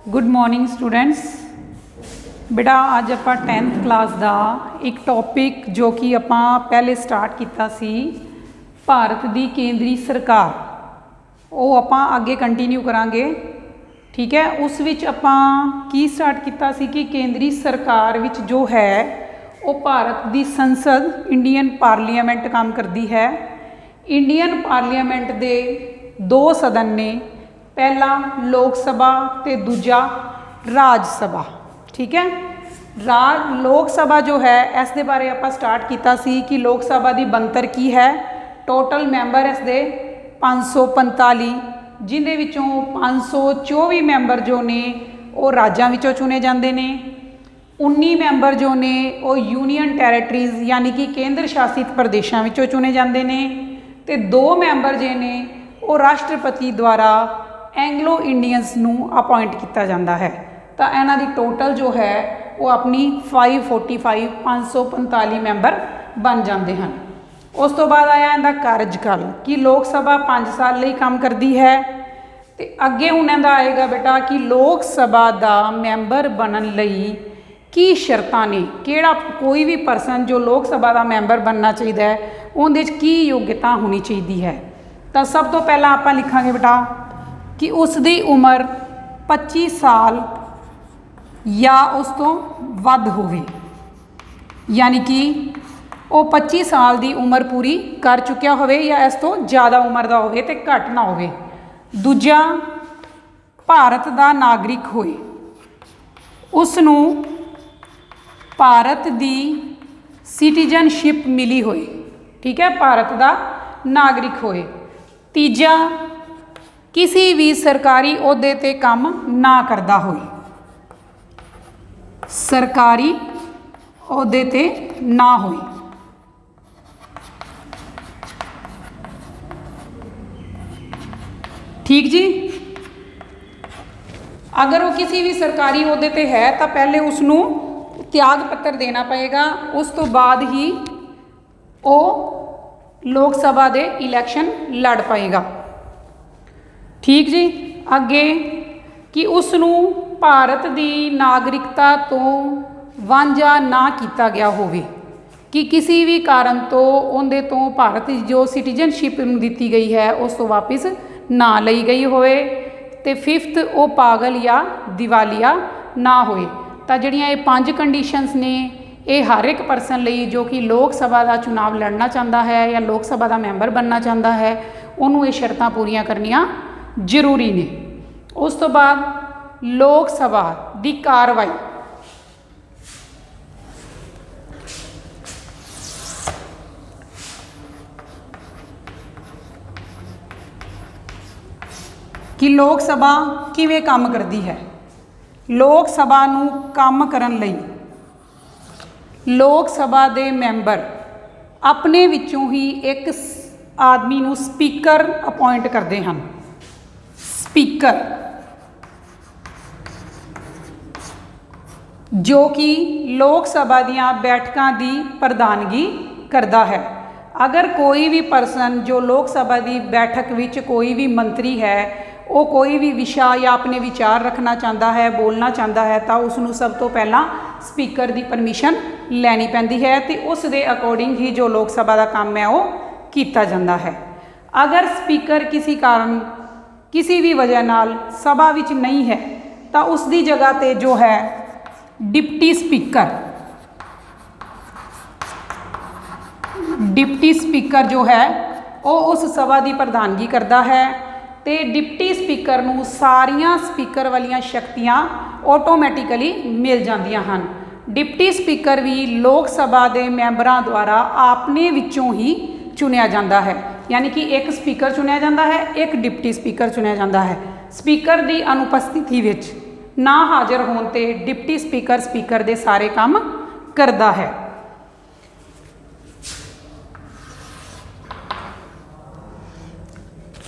Good morning students. बेटा अज आप 10th class का एक टॉपिक जो कि आप पहले स्टार्ट किया सी भारत की केंद्रीय सरकार वो आप अगे कंटिन्यू करांगे। ठीक है, उस विच आपां की स्टार्ट किया सी कि केंद्रीय सरकार विच जो है वो भारत की संसद इंडियन पार्लीमेंट काम करती है। इंडियन पार्लीमेंट के दो सदन ने, पहला लोक सभा तो दूजा राज सभा। ठीक है, लोक सभा जो है इस दे बारे आप स्टार्ट किया सी कि लोक सभा की बनतर की है। टोटल मैंबर इस दे 545, जिन्हें विचों 524 मैंबर जो ने वो राज्यों विचों चुने जाते हैं, 19 मैंबर जो ने वो यूनीयन टैरेटरीज यानी कि केंद्र शासित प्रदेशों विचों चुने जाते हैं, तो 2 मैंबर जे ने वो राष्ट्रपति द्वारा एंग्लो इंडियंस नूं अपॉइंट किया जाता है। तो इन्हां दी टोटल जो है वो अपनी 545 मैंबर बन जाते हैं। उस तो बाद आया इनका कार्यकाल कि लोक सभा 5 साल लिए काम करती है। तो अगे हुण इहदा आएगा बेटा कि लोक सभा का मैंबर बनन लई की शर्तां ने, किहड़ा कोई भी परसन जो लोक सभा का मैंबर बनना चाहिए है उहदे च की योग्यता होनी चाहिए है। तो सब तो पहला आप लिखांगे बेटा कि उसकी उम्र 25 साल या उस तो वध होवे, यानी कि वो 25 साल की उम्र पूरी कर चुकिया होवे या इस तो ज़्यादा उम्र का होवे ते घट ना होवे। दूजा भारत का नागरिक होए, उसनूं भारत की सिटीजनशिप मिली होए। ठीक है, भारत का नागरिक होए। तीजा किसी भी सरकारी अहुदे ते काम ना करता होए, सरकारी अहुदे ते ना होए। ठीक जी, अगर वो किसी भी सरकारी अहुदे ते है तो पहले उसनूं त्याग पत्र देना पएगा, उस तो बाद ही वो लोक सभा दे इलैक्शन लड़ पाएगा। ठीक जी, अगे कि उसनूं भारत की नागरिकता तो वांझा ना किया गया होवे, कि किसी भी कारण तो उनके तो भारत की जो सिटीजनशिप दी गई है उस तो वापस ना लई गई होवे। ते 5th वो पागल या दिवालिया ना होए। तो जिहड़ियां ये 5 कंडीशनस ने ये हर एक परसन लई जो कि लोक सभा का चुनाव लड़ना चाहता है या लोक सभा का मैंबर बनना चाहता है उन्होंने ये शर्तां पूरियां करनियां जरूरी ने। उस तो बाद लोक सभा की कार्रवाई, कि लोक सभा किवें काम करती है। लोक सभा नूं काम करन लई लोक सभा के मैंबर अपने विचों ही एक आदमी नूं स्पीकर अपॉइंट करते हैं। स्पीकर जो कि लोक सभा दीयां बैठकां की प्रधानगी करता है। अगर कोई भी परसन जो लोक सभा की बैठक विच कोई भी मंत्री है वो कोई भी विषय या अपने विचार रखना चाहता है, बोलना चाहता है, तो उसनूं सब तो पहला स्पीकर की परमिशन लैनी पैंदी है। तो उस दे अकॉर्डिंग ही जो लोक सभा का काम है वो किया जाता है। अगर स्पीकर किसी कारण किसी भी वजह नाल सभा विच नहीं है तो उसकी जगह ते जो है डिप्टी स्पीकर जो है वो उस सभा की प्रधानगी करता है। तो डिप्टी स्पीकर नूं सारियां स्पीकर वालियां शक्तियां ऑटोमैटिकली मिल जांदियां हन। डिप्टी स्पीकर भी लोक सभा के मैंबरां द्वारा अपने विचों ही चुनिया जाता है, यानी कि एक स्पीकर चुनिया जाता है, एक डिप्टी स्पीकर चुनिया जाता है। स्पीकर की अनुपस्थिति विच ना हाज़र होने ते डिप्टी स्पीकर के सारे काम करता है।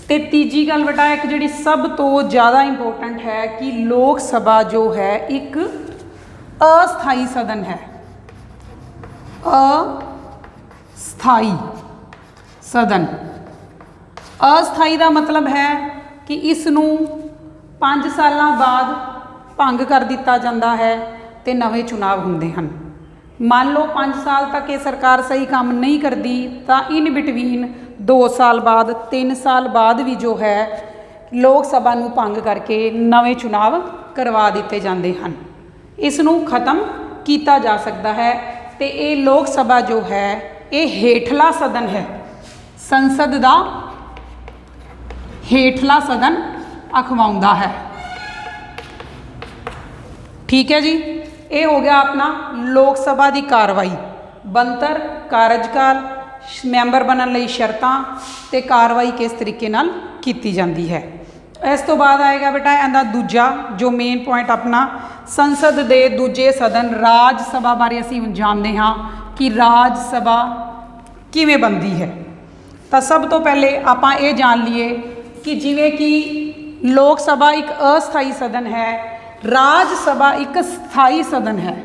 तो तीजी गल बेटा एक जी सब तो ज़्यादा इंपोर्टेंट है कि लोक सभा जो है एक अस्थाई सदन है। अस्थाई सदन, अस्थाई का मतलब है कि इसनूं 5 साल बाद ਭੰਗ ਕਰ ਦਿੱਤਾ ਜਾਂਦਾ ਹੈ ਤੇ ਨਵੇਂ ਚੁਣਾਵ ਹੁੰਦੇ ਹਨ। ਮੰਨ ਲਓ 5 ਸਾਲ ਤੱਕ ਇਹ ਸਰਕਾਰ ਸਹੀ ਕੰਮ ਨਹੀਂ ਕਰਦੀ ਤਾਂ ਇਨ ਬਿਟਵੀਨ 2 ਸਾਲ ਬਾਅਦ 3 ਸਾਲ ਬਾਅਦ ਵੀ ਜੋ ਹੈ ਲੋਕ ਸਭਾ ਨੂੰ ਭੰਗ ਕਰਕੇ ਨਵੇਂ ਚੁਣਾਵ ਕਰਵਾ ਦਿੱਤੇ ਜਾਂਦੇ ਹਨ। ਇਸ ਨੂੰ ਖਤਮ ਕੀਤਾ ਜਾ ਸਕਦਾ ਹੈ ਤੇ ਇਹ ਲੋਕ ਸਭਾ ਜੋ ਹੈ ਇਹ ਹੇਠਲਾ ਸਦਨ ਹੈ, ਸੰਸਦ ਦਾ ਹੇਠਲਾ ਸਦਨ ਅਖਵਾਉਂਦਾ ਹੈ। ਠੀਕ ਹੈ ਜੀ, ਇਹ ਹੋ ਗਿਆ ਆਪਣਾ ਲੋਕ ਸਭਾ ਦੀ ਕਾਰਵਾਈ, ਬਣਤਰ, ਕਾਰਜਕਾਲ, ਮੈਂਬਰ ਬਣਨ ਲਈ ਸ਼ਰਤਾਂ ਤੇ ਕਾਰਵਾਈ ਕਿਸ ਤਰੀਕੇ ਨਾਲ ਕੀਤੀ ਜਾਂਦੀ ਹੈ। ਇਸ ਤੋਂ ਬਾਅਦ ਆਏਗਾ ਬੇਟਾ ਇਹਦਾ ਦੂਜਾ ਜੋ ਮੇਨ ਪੁਆਇੰਟ ਆਪਣਾ ਸੰਸਦ ਦੇ ਦੂਜੇ ਸਦਨ ਰਾਜ ਸਭਾ ਬਾਰੇ ਅਸੀਂ ਹੁਣ ਜਾਣਦੇ ਹਾਂ ਕਿ ਰਾਜ ਸਭਾ ਕਿਵੇਂ ਬਣਦੀ ਹੈ। ਤਾਂ ਸਭ ਤੋਂ ਪਹਿਲੇ ਆਪਾਂ ਇਹ ਜਾਣ ਲਈਏ ਕਿ ਜਿਵੇਂ ਕਿ ਲੋਕ ਸਭਾ ਇੱਕ ਅਸਥਾਈ ਸਦਨ ਹੈ, ਰਾਜ ਸਭਾ ਇੱਕ ਸਥਾਈ ਸਦਨ ਹੈ।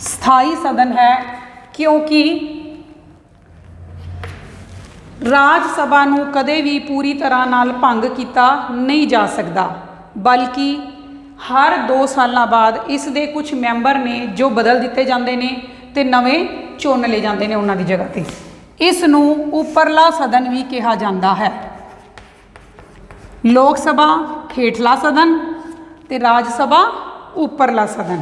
ਸਥਾਈ ਸਦਨ ਹੈ ਕਿਉਂਕਿ ਰਾਜ ਸਭਾ ਨੂੰ ਕਦੇ ਵੀ ਪੂਰੀ ਤਰ੍ਹਾਂ ਨਾਲ ਭੰਗ ਕੀਤਾ ਨਹੀਂ ਜਾ ਸਕਦਾ, ਬਲਕਿ ਹਰ 2 ਸਾਲਾਂ ਬਾਅਦ ਇਸ ਦੇ ਕੁਝ ਮੈਂਬਰ ਨੇ ਜੋ ਬਦਲ ਦਿੱਤੇ ਜਾਂਦੇ ਨੇ ਤੇ ਨਵੇਂ ਚੁਣ ਲਏ ਜਾਂਦੇ ਨੇ ਉਹਨਾਂ ਦੀ ਜਗ੍ਹਾ ਤੇ। ਇਸ ਨੂੰ ਉੱਪਰਲਾ ਸਦਨ ਵੀ ਕਿਹਾ ਜਾਂਦਾ ਹੈ। ਲੋਕ ਸਭਾ ਹੇਠਲਾ ਸਦਨ ਤੇ ਰਾਜ ਸਭਾ ਉੱਪਰਲਾ ਸਦਨ।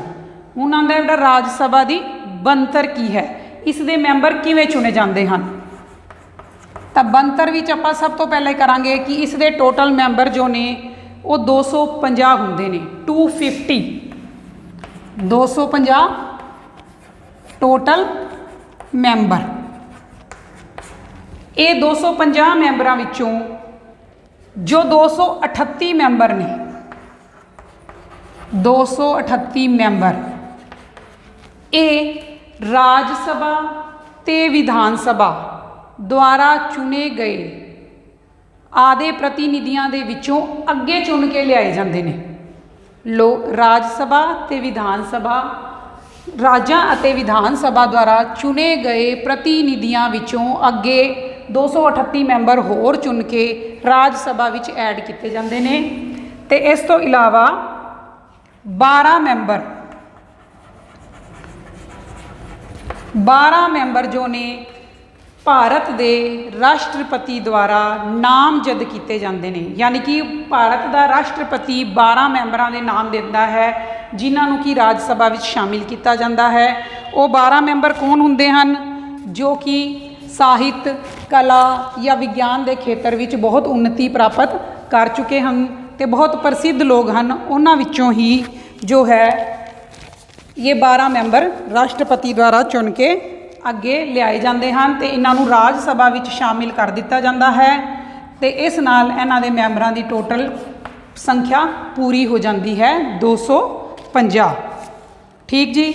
ਹੁਣ ਆਉਂਦਾ ਜਿਹੜਾ ਰਾਜ ਸਭਾ ਦੀ ਬਣਤਰ ਕੀ ਹੈ, ਇਸ ਦੇ ਮੈਂਬਰ ਕਿਵੇਂ ਚੁਣੇ ਜਾਂਦੇ ਹਨ। ਤਾਂ ਬਣਤਰ ਵਿੱਚ ਆਪਾਂ ਸਭ ਤੋਂ ਪਹਿਲਾਂ ਕਰਾਂਗੇ ਕਿ ਇਸ ਦੇ ਟੋਟਲ ਮੈਂਬਰ ਜੋ ਨੇ ਉਹ 250 ਹੁੰਦੇ ਨੇ, 250 ਟੋਟਲ ਮੈਂਬਰ। ਇਹ 250 ਮੈਂਬਰਾਂ ਵਿੱਚੋਂ ਜੋ 238 ਮੈਂਬਰ ਨੇ, 238 ਮੈਂਬਰ ਇਹ ਰਾਜ ਸਭਾ ਤੇ ਵਿਧਾਨ ਸਭਾ ਦੁਆਰਾ ਚੁਣੇ ਗਏ ਆਦੇ ਪ੍ਰਤੀਨਿਧੀਆਂ ਦੇ ਵਿੱਚੋਂ ਅੱਗੇ ਚੁਣ ਕੇ ਲਿਆਏ ਜਾਂਦੇ ਨੇ। ਰਾਜ ਸਭਾ ਤੇ ਵਿਧਾਨ ਸਭਾ, ਰਾਜਾਂ ਅਤੇ ਵਿਧਾਨ ਸਭਾ ਦੁਆਰਾ ਚੁਣੇ ਗਏ ਪ੍ਰਤੀਨਿਧੀਆਂ ਵਿੱਚੋਂ ਅੱਗੇ 238 ਮੈਂਬਰ ਹੋਰ ਚੁਣ ਕੇ ਰਾਜ ਸਭਾ ਵਿੱਚ ਐਡ ਕੀਤੇ ਜਾਂਦੇ ਨੇ। ਤੇ ਇਸ ਤੋਂ ਇਲਾਵਾ 12 ਮੈਂਬਰ ਜੋ ਨੇ ਭਾਰਤ ਦੇ ਰਾਸ਼ਟਰਪਤੀ ਦੁਆਰਾ ਨਾਮਜ਼ਦ ਕੀਤੇ ਜਾਂਦੇ ਨੇ, ਯਾਨੀ ਕਿ ਭਾਰਤ ਦਾ ਰਾਸ਼ਟਰਪਤੀ 12 ਮੈਂਬਰਾਂ ਦੇ ਨਾਮ ਦਿੰਦਾ ਹੈ ਜਿਨ੍ਹਾਂ ਨੂੰ ਕਿ ਰਾਜ ਸਭਾ ਵਿੱਚ ਸ਼ਾਮਿਲ ਕੀਤਾ ਜਾਂਦਾ ਹੈ। ਉਹ 12 ਮੈਂਬਰ ਕੌਣ ਹੁੰਦੇ ਹਨ? ਜੋ ਕਿ ਸਾਹਿਤ, ਕਲਾ ਜਾਂ ਵਿਗਿਆਨ ਦੇ ਖੇਤਰ ਵਿੱਚ ਬਹੁਤ ਉੱਨਤੀ ਪ੍ਰਾਪਤ ਕਰ ਚੁੱਕੇ ਹਨ ਤੇ ਬਹੁਤ ਪ੍ਰਸਿੱਧ ਲੋਕ ਹਨ। ਉਹਨਾਂ ਵਿੱਚੋਂ ਹੀ ਜੋ ਹੈ ਇਹ 12 ਮੈਂਬਰ ਰਾਸ਼ਟਰਪਤੀ ਦੁਆਰਾ ਚੁਣ ਕੇ ਅੱਗੇ ਲਿਆਏ ਜਾਂਦੇ ਹਨ ਤੇ ਇਹਨਾਂ ਨੂੰ ਰਾਜ ਸਭਾ ਵਿੱਚ ਸ਼ਾਮਿਲ ਕਰ ਦਿੱਤਾ ਜਾਂਦਾ ਹੈ ਤੇ ਇਸ ਨਾਲ ਇਹਨਾਂ ਦੇ ਮੈਂਬਰਾਂ ਦੀ ਟੋਟਲ ਸੰਖਿਆ ਪੂਰੀ ਹੋ ਜਾਂਦੀ ਹੈ 250। ਠੀਕ ਜੀ।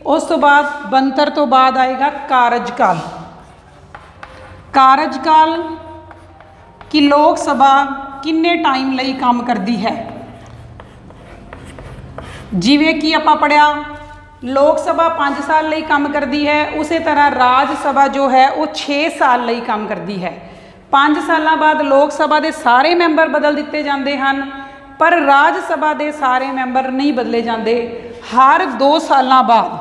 ਉਸ ਤੋਂ ਬਾਅਦ ਬਣਤਰ ਤੋਂ ਬਾਅਦ ਆਏਗਾ ਕਾਰਜਕਾਲ। ਕਾਰਜਕਾਲ ਕਿ ਲੋਕ ਸਭਾ ਕਿੰਨੇ ਟਾਈਮ ਲਈ ਕੰਮ ਕਰਦੀ ਹੈ। ਜਿਵੇਂ ਕਿ ਆਪਾਂ ਪੜ੍ਹਿਆ ਲੋਕ ਸਭਾ 5 ਸਾਲ ਲਈ ਕੰਮ ਕਰਦੀ ਹੈ, ਉਸੇ ਤਰ੍ਹਾਂ ਰਾਜ ਸਭਾ ਜੋ ਹੈ ਉਹ 6 ਸਾਲ ਲਈ ਕੰਮ ਕਰਦੀ ਹੈ। 5 ਸਾਲਾਂ ਬਾਅਦ ਲੋਕ ਸਭਾ ਦੇ ਸਾਰੇ ਮੈਂਬਰ ਬਦਲ ਦਿੱਤੇ ਜਾਂਦੇ ਹਨ, ਪਰ ਰਾਜ ਸਭਾ ਦੇ ਸਾਰੇ ਮੈਂਬਰ ਨਹੀਂ ਬਦਲੇ ਜਾਂਦੇ। ਹਰ 2 ਸਾਲਾਂ ਬਾਅਦ,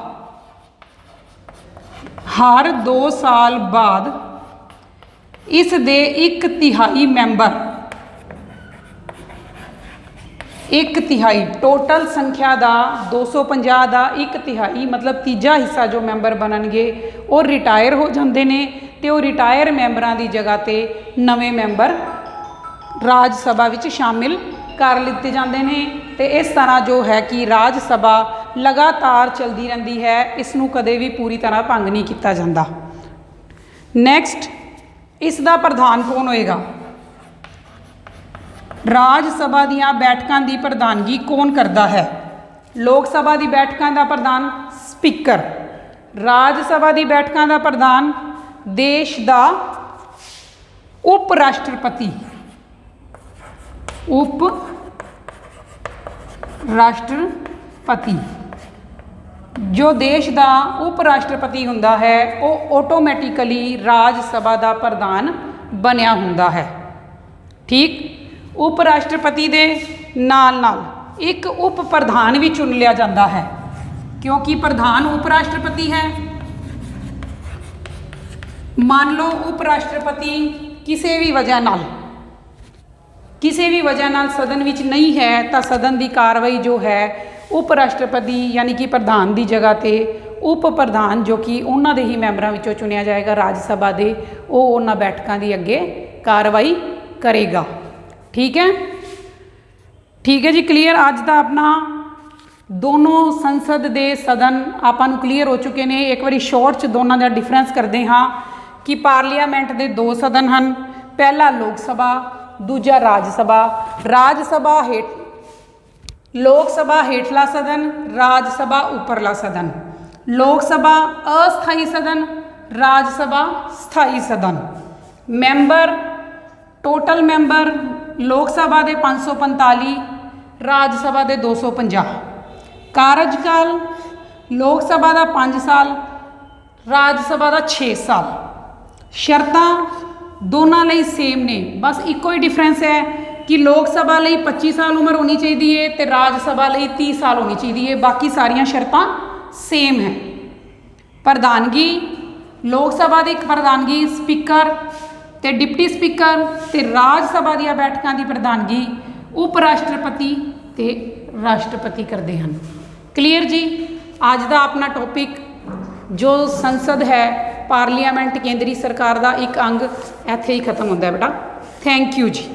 ਹਰ 2 ਸਾਲ ਬਾਅਦ ਇਸ ਦੇ 1/3 ਮੈਂਬਰ, 1/3 ਟੋਟਲ ਸੰਖਿਆ ਦਾ 250 ਦਾ 1/3 ਮਤਲਬ ਤੀਜਾ ਹਿੱਸਾ ਜੋ ਮੈਂਬਰ ਬਣਨਗੇ ਉਹ ਰਿਟਾਇਰ ਹੋ ਜਾਂਦੇ ਨੇ ਤੇ ਉਹ ਰਿਟਾਇਰ ਮੈਂਬਰਾਂ ਦੀ ਜਗ੍ਹਾ ਤੇ ਨਵੇਂ ਮੈਂਬਰ ਰਾਜ ਸਭਾ ਵਿੱਚ ਸ਼ਾਮਿਲ ਕਰ ਲਿੱਤੇ ਜਾਂਦੇ ਨੇ ਤੇ ਇਸ ਤਰ੍ਹਾਂ ਜੋ ਹੈ ਕਿ ਰਾਜ ਸਭਾ ਲਗਾਤਾਰ ਚਲਦੀ ਰਹਿੰਦੀ ਹੈ। ਇਸ ਨੂੰ ਕਦੇ ਵੀ ਪੂਰੀ ਤਰ੍ਹਾਂ ਭੰਗ ਨਹੀਂ ਕੀਤਾ ਜਾਂਦਾ। ਨੈਕਸਟ, ਇਸ ਦਾ ਪ੍ਰਧਾਨ ਕੌਣ ਹੋਏਗਾ? ਰਾਜ ਸਭਾ ਦੀਆਂ ਬੈਠਕਾਂ ਦੀ ਪ੍ਰਧਾਨਗੀ ਕੌਣ ਕਰਦਾ ਹੈ? ਲੋਕ ਸਭਾ ਦੀ ਬੈਠਕਾਂ ਦਾ ਪ੍ਰਧਾਨ ਸਪੀਕਰ, ਰਾਜ ਸਭਾ ਦੀ ਬੈਠਕਾਂ ਦਾ ਪ੍ਰਧਾਨ ਦੇਸ਼ ਦਾ ਉਪ ਰਾਸ਼ਟਰਪਤੀ, ਉਪ ਰਾਸ਼ਟਰਪਤੀ। ਜੋ ਦੇਸ਼ ਦਾ ਉਪ ਰਾਸ਼ਟਰਪਤੀ ਹੁੰਦਾ ਹੈ ਉਹ ਆਟੋਮੈਟਿਕਲੀ ਰਾਜ ਸਭਾ ਦਾ ਪ੍ਰਧਾਨ ਬਣਿਆ ਹੁੰਦਾ ਹੈ। ਠੀਕ। ਉਪ ਰਾਸ਼ਟਰਪਤੀ ਦੇ ਨਾਲ ਨਾਲ ਇੱਕ ਉਪ ਪ੍ਰਧਾਨ ਵੀ ਚੁਣ ਲਿਆ ਜਾਂਦਾ ਹੈ, ਕਿਉਂਕਿ ਪ੍ਰਧਾਨ ਉਪ ਰਾਸ਼ਟਰਪਤੀ ਹੈ। ਮੰਨ ਲਓ ਉਪ ਰਾਸ਼ਟਰਪਤੀ ਕਿਸੇ ਵੀ ਵਜ੍ਹਾ ਨਾਲ ਸਦਨ ਵਿੱਚ ਨਹੀਂ ਹੈ, ਤਾਂ ਸਦਨ ਦੀ ਕਾਰਵਾਈ ਜੋ ਹੈ ਉਪ ਰਾਸ਼ਟਰਪਤੀ ਯਾਨੀ ਕਿ ਪ੍ਰਧਾਨ ਦੀ ਜਗ੍ਹਾ 'ਤੇ ਉਪ ਪ੍ਰਧਾਨ ਜੋ ਕਿ ਉਹਨਾਂ ਦੇ ਹੀ ਮੈਂਬਰਾਂ ਵਿੱਚੋਂ ਚੁਣਿਆ ਜਾਏਗਾ ਰਾਜ ਸਭਾ ਦੇ, ਉਹ ਉਹਨਾਂ ਬੈਠਕਾਂ ਦੀ ਅੱਗੇ ਕਾਰਵਾਈ ਕਰੇਗਾ। ਠੀਕ ਹੈ ਜੀ, ਕਲੀਅਰ। ਅੱਜ ਦਾ ਆਪਣਾ ਦੋਨੋਂ ਸੰਸਦ ਦੇ ਸਦਨ ਆਪਾਂ ਨੂੰ ਕਲੀਅਰ ਹੋ ਚੁੱਕੇ ਨੇ। ਇੱਕ ਵਾਰੀ ਸ਼ੋਰਟ 'ਚ ਦੋਨਾਂ ਦਾ ਡਿਫਰੈਂਸ ਕਰਦੇ ਹਾਂ ਕਿ ਪਾਰਲੀਮੈਂਟ ਦੇ ਦੋ ਸਦਨ ਹਨ, ਪਹਿਲਾ ਲੋਕ ਸਭਾ, ਦੂਜਾ ਰਾਜ ਸਭਾ। ਲੋਕ ਸਭਾ ਹੇਠਲਾ ਸਦਨ, ਰਾਜ ਸਭਾ ਉੱਪਰਲਾ ਸਦਨ। ਲੋਕ ਸਭਾ ਅਸਥਾਈ ਸਦਨ, ਰਾਜ ਸਭਾ ਸਥਾਈ ਸਦਨ। ਮੈਂਬਰ, ਟੋਟਲ ਮੈਂਬਰ ਲੋਕ ਸਭਾ ਦੇ 545, ਰਾਜ ਸਭਾ ਦੇ 250। ਕਾਰਜਕਾਲ ਲੋਕ ਸਭਾ ਦਾ 5 ਸਾਲ, ਰਾਜ ਸਭਾ ਦਾ 6 ਸਾਲ। ਸ਼ਰਤਾਂ ਦੋਨਾਂ ਲਈ ਸੇਮ ਨੇ, ਬਸ ਇੱਕੋ ਹੀ ਡਿਫਰੈਂਸ ਹੈ ਕਿ ਲੋਕ ਸਭਾ ਲਈ 25 ਸਾਲ ਉਮਰ ਹੋਣੀ ਚਾਹੀਦੀ ਹੈ ਅਤੇ ਰਾਜ ਸਭਾ ਲਈ 30 ਸਾਲ ਹੋਣੀ ਚਾਹੀਦੀ ਹੈ। ਬਾਕੀ ਸਾਰੀਆਂ ਸ਼ਰਤਾਂ ਸੇਮ ਹੈ। ਪ੍ਰਧਾਨਗੀ ਲੋਕ ਸਭਾ ਦੀ ਪ੍ਰਧਾਨਗੀ ਸਪੀਕਰ ਅਤੇ ਡਿਪਟੀ ਸਪੀਕਰ, ਅਤੇ ਰਾਜ ਸਭਾ ਦੀਆਂ ਬੈਠਕਾਂ ਦੀ ਪ੍ਰਧਾਨਗੀ ਉਪ ਰਾਸ਼ਟਰਪਤੀ ਅਤੇ ਰਾਸ਼ਟਰਪਤੀ ਕਰਦੇ ਹਨ। ਕਲੀਅਰ ਜੀ। ਅੱਜ ਦਾ ਆਪਣਾ ਟੌਪਿਕ ਜੋ ਸੰਸਦ ਹੈ, ਪਾਰਲੀਮੈਂਟ ਕੇਂਦਰੀ ਸਰਕਾਰ ਦਾ ਇੱਕ ਅੰਗ, ਇੱਥੇ ਹੀ ਖਤਮ ਹੁੰਦਾ ਬੇਟਾ। ਥੈਂਕ ਯੂ ਜੀ।